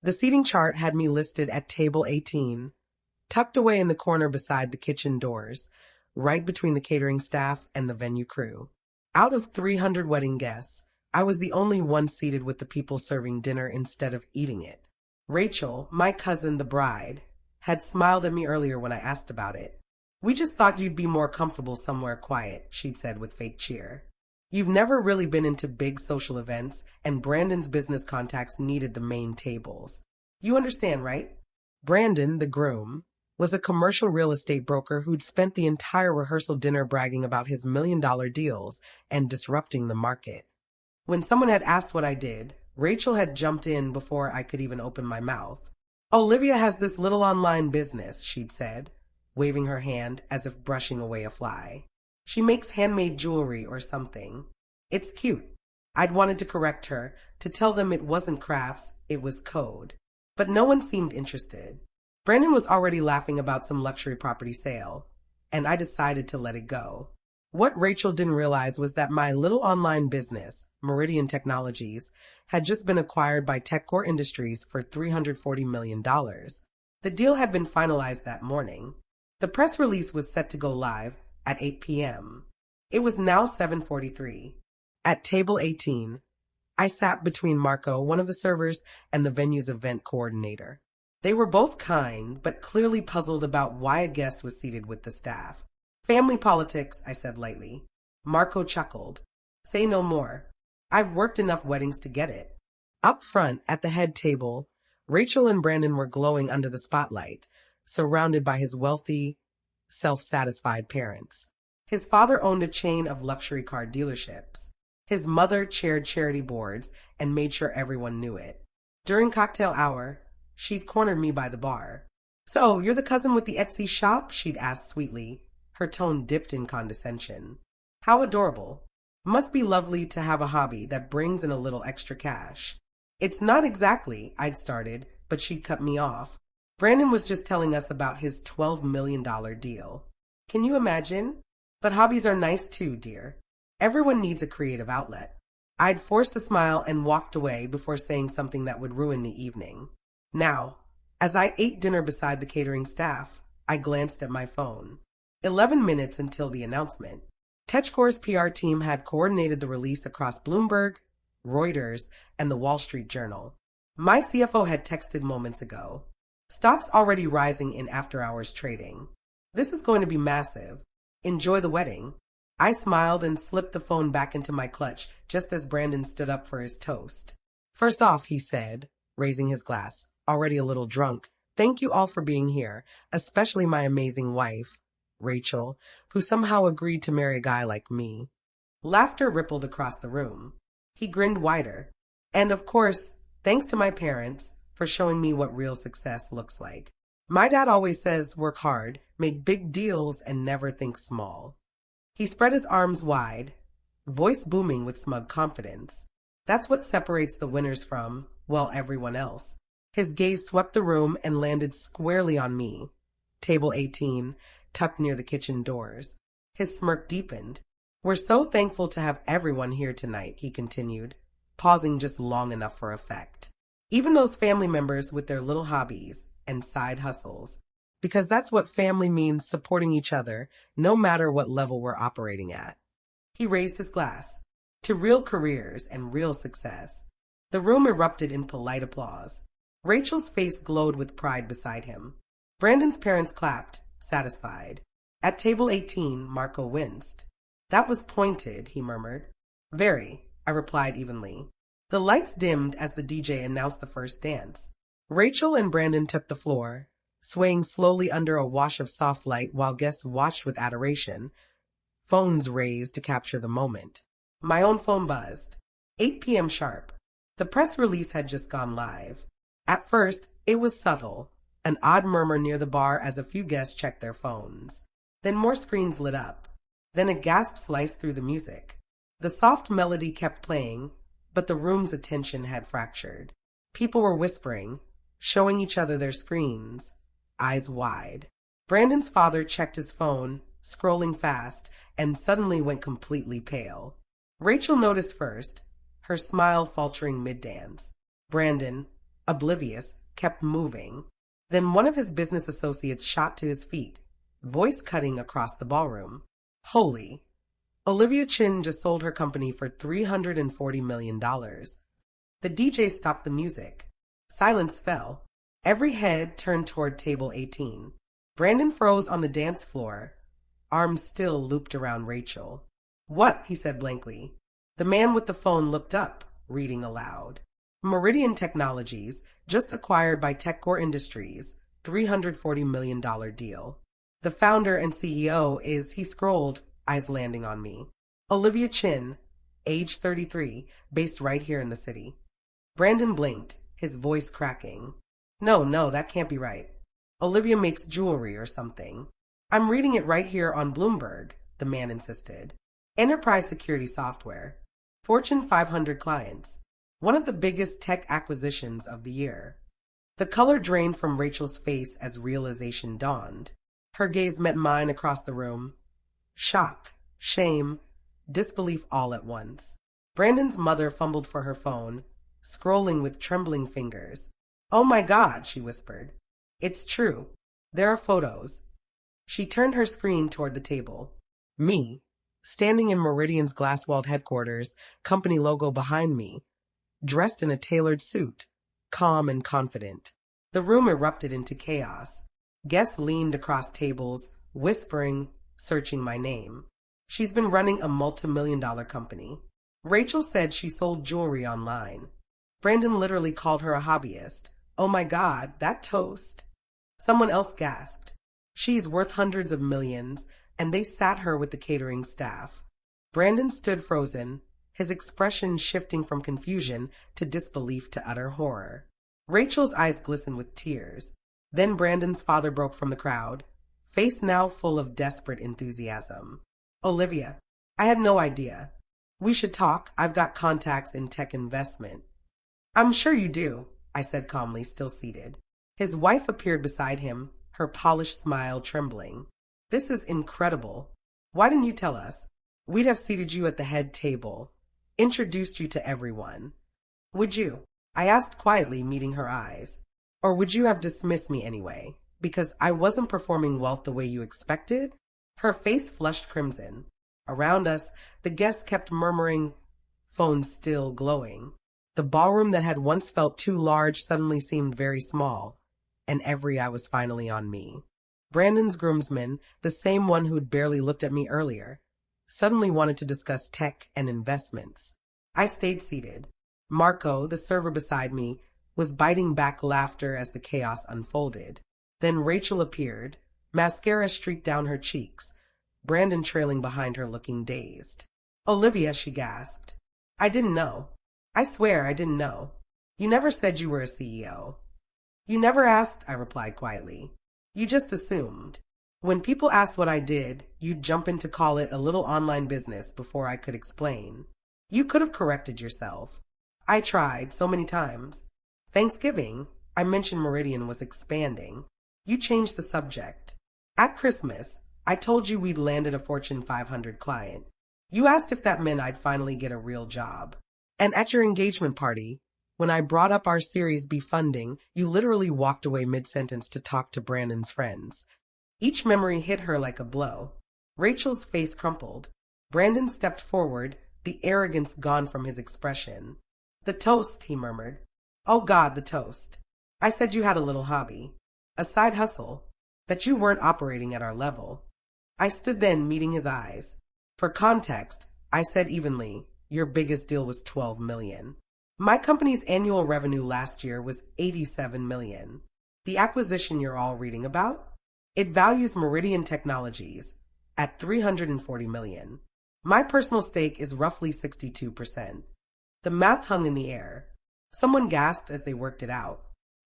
The seating chart had me listed at table 18, tucked away in the corner beside the kitchen doors, right between the catering staff and the venue crew. Out of 300 wedding guests, I was the only one seated with the people serving dinner instead of eating it. Rachel, my cousin, the bride, had smiled at me earlier when I asked about it. "We just thought you'd be more comfortable somewhere quiet," she'd said with fake cheer. "You've never really been into big social events, and Brandon's business contacts needed the main tables. You understand, right?" Brandon, the groom, was a commercial real estate broker who'd spent the entire rehearsal dinner bragging about his million-dollar deals and disrupting the market. When someone had asked what I did, Rachel had jumped in before I could even open my mouth. "Olivia has this little online business," she'd said, waving her hand as if brushing away a fly. "She makes handmade jewelry or something. It's cute." I'd wanted to correct her, to tell them it wasn't crafts, it was code. But no one seemed interested. Brandon was already laughing about some luxury property sale, and I decided to let it go. What Rachel didn't realize was that my little online business, Meridian Technologies, had just been acquired by TechCore Industries for $340 million. The deal had been finalized that morning. The press release was set to go live at 8 p.m. It was now 7:43. At table 18, I sat between Marco, one of the servers, and the venue's event coordinator. They were both kind, but clearly puzzled about why a guest was seated with the staff. "Family politics," I said lightly. Marco chuckled. "Say no more. I've worked enough weddings to get it." Up front, at the head table, Rachel and Brandon were glowing under the spotlight, surrounded by his wealthy, self-satisfied parents. His father owned a chain of luxury car dealerships. His mother chaired charity boards and made sure everyone knew it. During cocktail hour, she'd cornered me by the bar. "So, you're the cousin with the Etsy shop?" she'd asked sweetly. Her tone dipped in condescension. "How adorable. Must be lovely to have a hobby that brings in a little extra cash." "It's not exactly," I'd started, but she'd cut me off. "Brandon was just telling us about his $12 million deal. Can you imagine? But hobbies are nice too, dear. Everyone needs a creative outlet." I'd forced a smile and walked away before saying something that would ruin the evening. Now, as I ate dinner beside the catering staff, I glanced at my phone. 11 minutes until the announcement. TechCore's PR team had coordinated the release across Bloomberg, Reuters, and the Wall Street Journal. My CFO had texted moments ago. "Stocks already rising in after-hours trading. This is going to be massive. Enjoy the wedding." I smiled and slipped the phone back into my clutch just as Brandon stood up for his toast. "First off," he said, raising his glass, already a little drunk, "thank you all for being here, especially my amazing wife, Rachel, who somehow agreed to marry a guy like me." Laughter rippled across the room. He grinned wider. "And of course, thanks to my parents for showing me what real success looks like. My dad always says work hard, make big deals, and never think small." He spread his arms wide, voice booming with smug confidence. That's what separates the winners from, well, everyone else. His gaze swept the room and landed squarely on me, table 18, tucked near the kitchen doors. His smirk deepened. "We're so thankful to have everyone here tonight," he continued, pausing just long enough for effect. "Even those family members with their little hobbies and side hustles. Because that's what family means, supporting each other, no matter what level we're operating at." He raised his glass. "To real careers and real success." The room erupted in polite applause. Rachel's face glowed with pride beside him. Brandon's parents clapped, satisfied. At table 18, Marco winced. "That was pointed," he murmured. "Very," I replied evenly. The lights dimmed as the DJ announced the first dance. Rachel and Brandon took the floor, swaying slowly under a wash of soft light while guests watched with adoration, phones raised to capture the moment. My own phone buzzed. 8 p.m. sharp. The press release had just gone live. At first, it was subtle, an odd murmur near the bar as a few guests checked their phones. Then more screens lit up. Then a gasp sliced through the music. The soft melody kept playing, but the room's attention had fractured. People were whispering, showing each other their screens, eyes wide. Brandon's father checked his phone, scrolling fast, and suddenly went completely pale. Rachel noticed first, her smile faltering mid-dance. Brandon, oblivious, kept moving. Then one of his business associates shot to his feet, voice cutting across the ballroom. Holy! Olivia Chin just sold her company for $340 million. The DJ stopped the music. Silence fell. Every head turned toward table 18. Brandon froze on the dance floor, arms still looped around Rachel. What? He said blankly. The man with the phone looked up, reading aloud. Meridian Technologies, just acquired by TechCore Industries, $340 million deal. The founder and CEO is, he scrolled, eyes landing on me. Olivia Chin, age 33, based right here in the city. Brandon blinked, his voice cracking. No, that can't be right. Olivia makes jewelry or something. I'm reading it right here on Bloomberg, the man insisted. Enterprise security software. Fortune 500 clients. One of the biggest tech acquisitions of the year. The color drained from Rachel's face as realization dawned. Her gaze met mine across the room. Shock, shame, disbelief all at once. Brandon's mother fumbled for her phone, scrolling with trembling fingers. Oh my God, she whispered. It's true. There are photos. She turned her screen toward the table. Me, standing in Meridian's glass-walled headquarters, company logo behind me, dressed in a tailored suit, calm and confident. The room erupted into chaos. Guests leaned across tables, whispering, searching my name. She's been running a multi-million-dollar company. Rachel said she sold jewelry online. Brandon literally called her a hobbyist. Oh my God, that toast. Someone else gasped. She's worth hundreds of millions, and they sat her with the catering staff. Brandon stood frozen, his expression shifting from confusion to disbelief to utter horror. Rachel's eyes glistened with tears. Then Brandon's father broke from the crowd, face now full of desperate enthusiasm. Olivia, I had no idea. We should talk. I've got contacts in tech investment. I'm sure you do, I said calmly, still seated. His wife appeared beside him, her polished smile trembling. This is incredible. Why didn't you tell us? We'd have seated you at the head table, introduced you to everyone. Would you? I asked quietly, meeting her eyes. Or would you have dismissed me anyway, because I wasn't performing wealth the way you expected? Her face flushed crimson. Around us, the guests kept murmuring, phones still glowing. The ballroom that had once felt too large suddenly seemed very small, and every eye was finally on me. Brandon's groomsman, the same one who'd barely looked at me earlier, suddenly wanted to discuss tech and investments. I stayed seated. Marco, the server beside me, was biting back laughter as the chaos unfolded. Then Rachel appeared, mascara streaked down her cheeks, Brandon trailing behind her looking dazed. Olivia, she gasped. I didn't know. I swear I didn't know. You never said you were a CEO. You never asked, I replied quietly. You just assumed. When people asked what I did, you'd jump in to call it a little online business before I could explain. You could have corrected yourself. I tried so many times. Thanksgiving, I mentioned Meridian was expanding. You changed the subject. At Christmas, I told you we'd landed a Fortune 500 client. You asked if that meant I'd finally get a real job. And at your engagement party, when I brought up our Series B funding, you literally walked away mid-sentence to talk to Brandon's friends. Each memory hit her like a blow. Rachel's face crumpled. Brandon stepped forward, the arrogance gone from his expression. The toast, he murmured. Oh God, the toast. I said you had a little hobby, a side hustle, that you weren't operating at our level. I stood then, meeting his eyes. For context, I said evenly, your biggest deal was $12 million. My company's annual revenue last year was $87 million. The acquisition you're all reading about? It values Meridian Technologies at $340 million. My personal stake is roughly 62%. The math hung in the air. Someone gasped as they worked it out.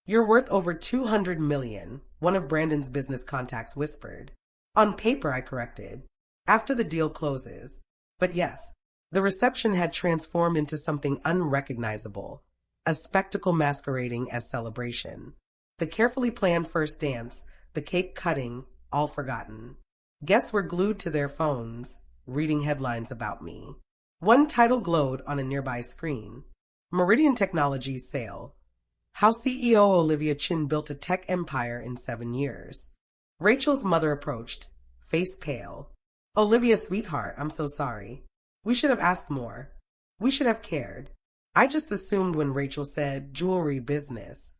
You're worth over $200 million, one of Brandon's business contacts whispered. On paper, I corrected. After the deal closes. But yes, the reception had transformed into something unrecognizable, a spectacle masquerading as celebration. The carefully planned first dance, the cake cutting, all forgotten. Guests were glued to their phones, reading headlines about me. One title glowed on a nearby screen. Meridian Technologies sale. How CEO Olivia Chin built a tech empire in 7 years. Rachel's mother approached, face pale. Olivia, sweetheart, I'm so sorry. We should have asked more. We should have cared. I just assumed when Rachel said jewelry business.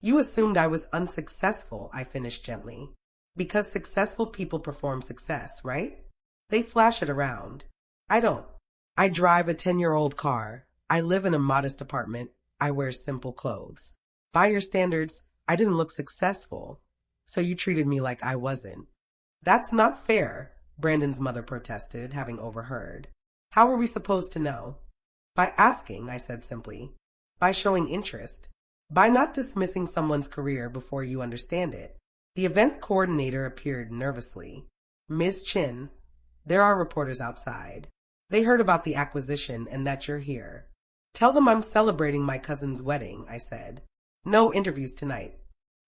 You assumed I was unsuccessful, I finished gently. Because successful people perform success, right? They flash it around. I don't. I drive a 10-year-old car. I live in a modest apartment. I wear simple clothes. By your standards, I didn't look successful. So you treated me like I wasn't. That's not fair, Brandon's mother protested, having overheard. How were we supposed to know? By asking, I said simply. By showing interest. By not dismissing someone's career before you understand it. The event coordinator appeared nervously. Ms. Chin, there are reporters outside. They heard about the acquisition and that you're here. Tell them I'm celebrating my cousin's wedding, I said. No interviews tonight.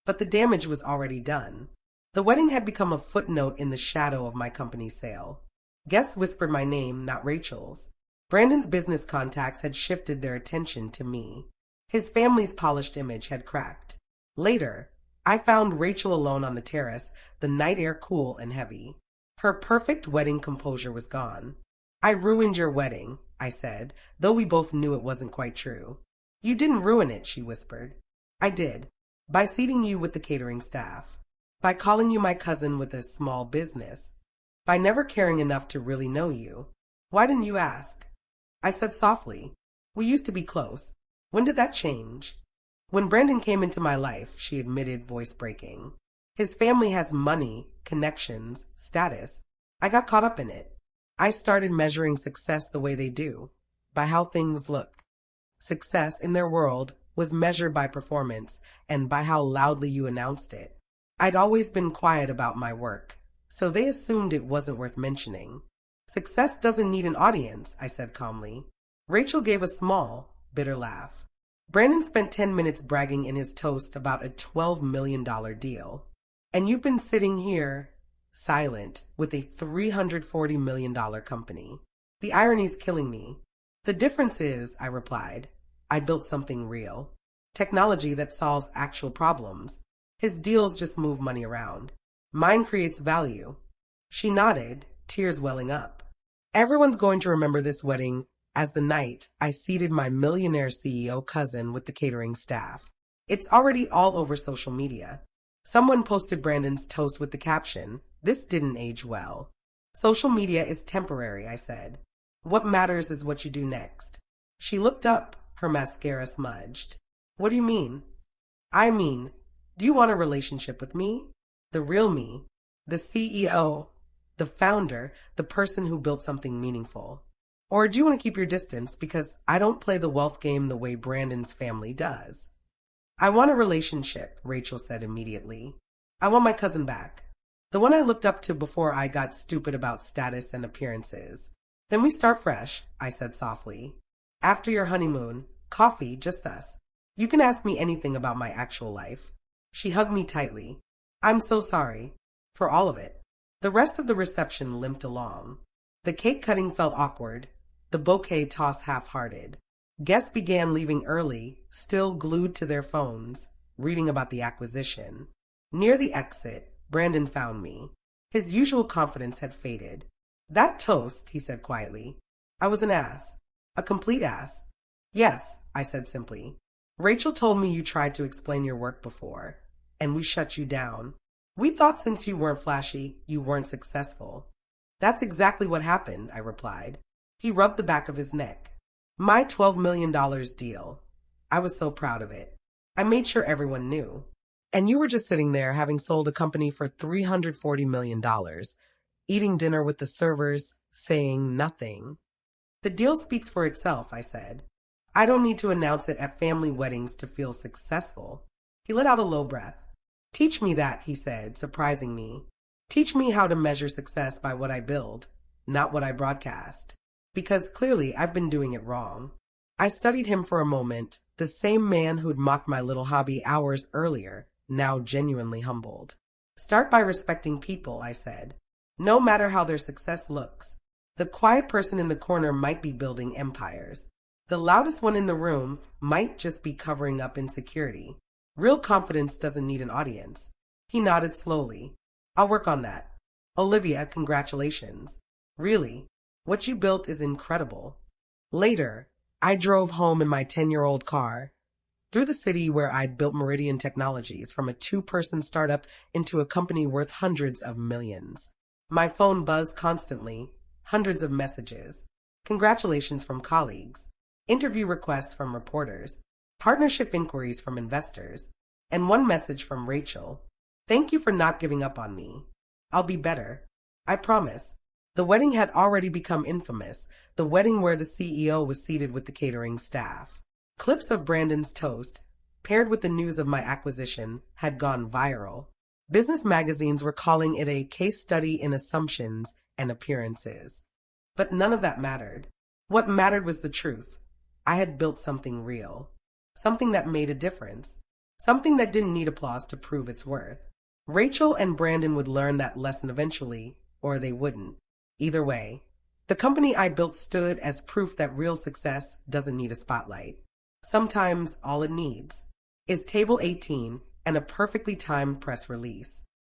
But the damage was already done. The wedding had become a footnote in the shadow of my company's sale. Guests whispered my name, not Rachel's. Brandon's business contacts had shifted their attention to me. His family's polished image had cracked. Later, I found Rachel alone on the terrace, the night air cool and heavy. Her perfect wedding composure was gone. I ruined your wedding, I said, though we both knew it wasn't quite true. You didn't ruin it, she whispered. I did. By seating you with the catering staff. By calling you my cousin with a small business. By never caring enough to really know you. Why didn't you ask? I said softly. We used to be close. When did that change? When Brandon came into my life, she admitted, voice breaking. His family has money, connections, status. I got caught up in it. I started measuring success the way they do, by how things look. Success in their world was measured by performance and by how loudly you announced it. I'd always been quiet about my work, so they assumed it wasn't worth mentioning. Success doesn't need an audience, I said calmly. Rachel gave a small, bitter laugh. Brandon spent 10 minutes bragging in his toast about a $12 million deal. And you've been sitting here, silent, with a $340 million company. The irony's killing me. The difference is, I replied, I built something real. Technology that solves actual problems. His deals just move money around. Mine creates value. She nodded, tears welling up. Everyone's going to remember this wedding as the night I seated my millionaire CEO cousin with the catering staff. It's already all over social media. Someone posted Brandon's toast with the caption, "This didn't age well." Social media is temporary, I said. What matters is what you do next. She looked up, her mascara smudged. What do you mean? I mean, do you want a relationship with me? The real me. The CEO. The founder. The person who built something meaningful. Or do you want to keep your distance because I don't play the wealth game the way Brandon's family does? I want a relationship, Rachel said immediately. I want my cousin back. The one I looked up to before I got stupid about status and appearances. Then we start fresh, I said softly. After your honeymoon, coffee, just us. You can ask me anything about my actual life. She hugged me tightly. I'm so sorry. For all of it. The rest of the reception limped along. The cake cutting felt awkward. The bouquet tossed half-hearted. Guests began leaving early, still glued to their phones, reading about the acquisition. Near the exit, Brandon found me. His usual confidence had faded. That toast, he said quietly. I was an ass. A complete ass. Yes, I said simply. Rachel told me you tried to explain your work before, and we shut you down. We thought since you weren't flashy, you weren't successful. That's exactly what happened, I replied. He rubbed the back of his neck. My $12 million deal. I was so proud of it. I made sure everyone knew. And you were just sitting there having sold a company for $340 million, eating dinner with the servers, saying nothing. The deal speaks for itself, I said. I don't need to announce it at family weddings to feel successful. He let out a low breath. Teach me that, he said, surprising me. Teach me how to measure success by what I build, not what I broadcast. Because clearly I've been doing it wrong. I studied him for a moment, the same man who'd mocked my little hobby hours earlier, now genuinely humbled. Start by respecting people, I said. No matter how their success looks. The quiet person in the corner might be building empires. The loudest one in the room might just be covering up insecurity. Real confidence doesn't need an audience. He nodded slowly. I'll work on that. Olivia, congratulations. Really, what you built is incredible. Later, I drove home in my 10-year-old car through the city where I'd built Meridian Technologies from a two-person startup into a company worth hundreds of millions. My phone buzzed constantly, hundreds of messages, congratulations from colleagues, interview requests from reporters, partnership inquiries from investors, and one message from Rachel. Thank you for not giving up on me. I'll be better. I promise. The wedding had already become infamous, the wedding where the CEO was seated with the catering staff. Clips of Brandon's toast, paired with the news of my acquisition, had gone viral. Business magazines were calling it a case study in assumptions and appearances. But none of that mattered. What mattered was the truth. I had built something real. Something that made a difference. Something that didn't need applause to prove its worth. Rachel and Brandon would learn that lesson eventually, or they wouldn't. Either way, the company I built stood as proof that real success doesn't need a spotlight. Sometimes all it needs is Table 18 and a perfectly timed press release.